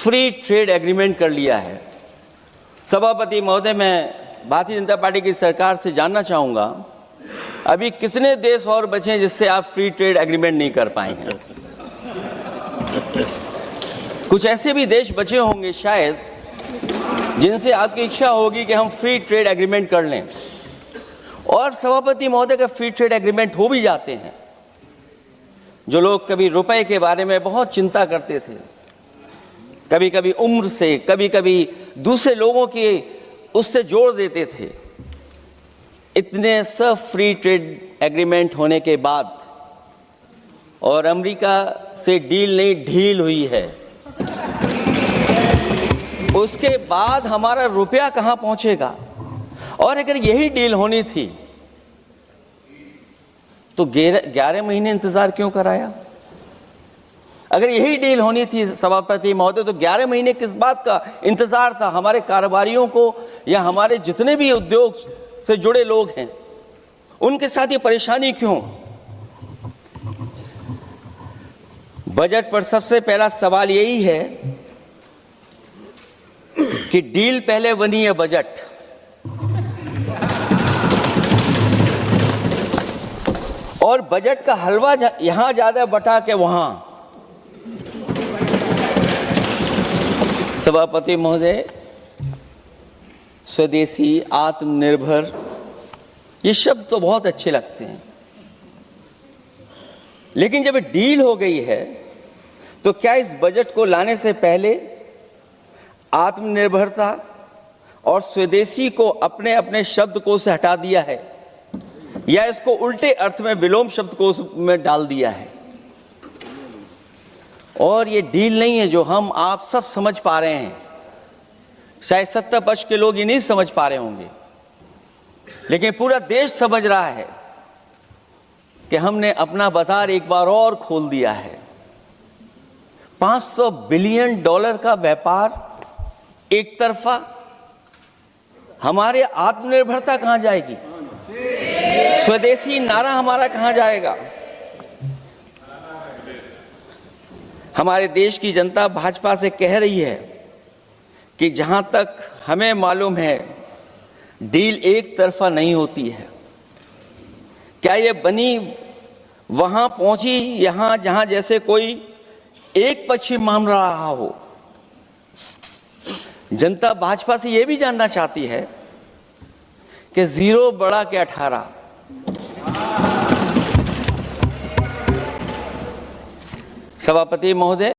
Free trade agreement कर लिया है। सभापति महोदय, मैं भारतीय जनता पार्टी की सरकार से जानना चाहूँगा, अभी कितने देश और बचे हैं जिससे आप फ्री ट्रेड एग्रीमेंट नहीं कर पाए हैं? कुछ ऐसे भी देश बचे होंगे शायद जिनसे आपकी इच्छा होगी कि हम फ्री ट्रेड एग्रीमेंट कर लें। और सभापति महोदय का फ्री ट्रेड एग्रीमेंट हो भी जाते हैं। जो लोग कभी रुपए के बारे में बहुत चिंता करते थे, कभी कभी उम्र से, कभी कभी दूसरे लोगों के उससे जोड़ देते थे, इतने सब फ्री ट्रेड एग्रीमेंट होने के बाद और अमेरिका से डील नहीं ढील हुई है, उसके बाद हमारा रुपया कहां पहुंचेगा? और अगर यही डील होनी थी तो 11 महीने इंतजार क्यों कराया? अगर यही डील होनी थी सभापति महोदय, तो 11 महीने किस बात का इंतजार था? हमारे कारोबारियों को या हमारे जितने भी उद्योग से जुड़े लोग हैं उनके साथ ये परेशानी क्यों? बजट पर सबसे पहला सवाल यही है कि डील पहले बनी है बजट। और बजट का हलवा यहां ज्यादा बटा के वहां। सभापति महोदय, स्वदेशी, आत्मनिर्भर, ये शब्द तो बहुत अच्छे लगते हैं, लेकिन जब डील हो गई है तो क्या इस बजट को लाने से पहले आत्मनिर्भरता और स्वदेशी को अपने अपने शब्दकोश से हटा दिया है, या इसको उल्टे अर्थ में विलोम शब्दकोश में डाल दिया है? और ये डील नहीं है जो हम आप सब समझ पा रहे हैं। शायद सत्ता पक्ष के लोग ये नहीं समझ पा रहे होंगे, लेकिन पूरा देश समझ रहा है कि हमने अपना बाजार एक बार और खोल दिया है। $500 बिलियन का व्यापार एक तरफा। हमारे आत्मनिर्भरता कहां जाएगी? स्वदेशी नारा हमारा कहां जाएगा? हमारे देश की जनता भाजपा से कह रही है कि जहां तक हमें मालूम है डील एक तरफा नहीं होती है। क्या ये बनी वहां पहुंची यहां जहां जैसे कोई एक पक्षी मान रहा हो? जनता भाजपा से यह भी जानना चाहती है कि 0 बड़ा के 18। सभापति महोदय।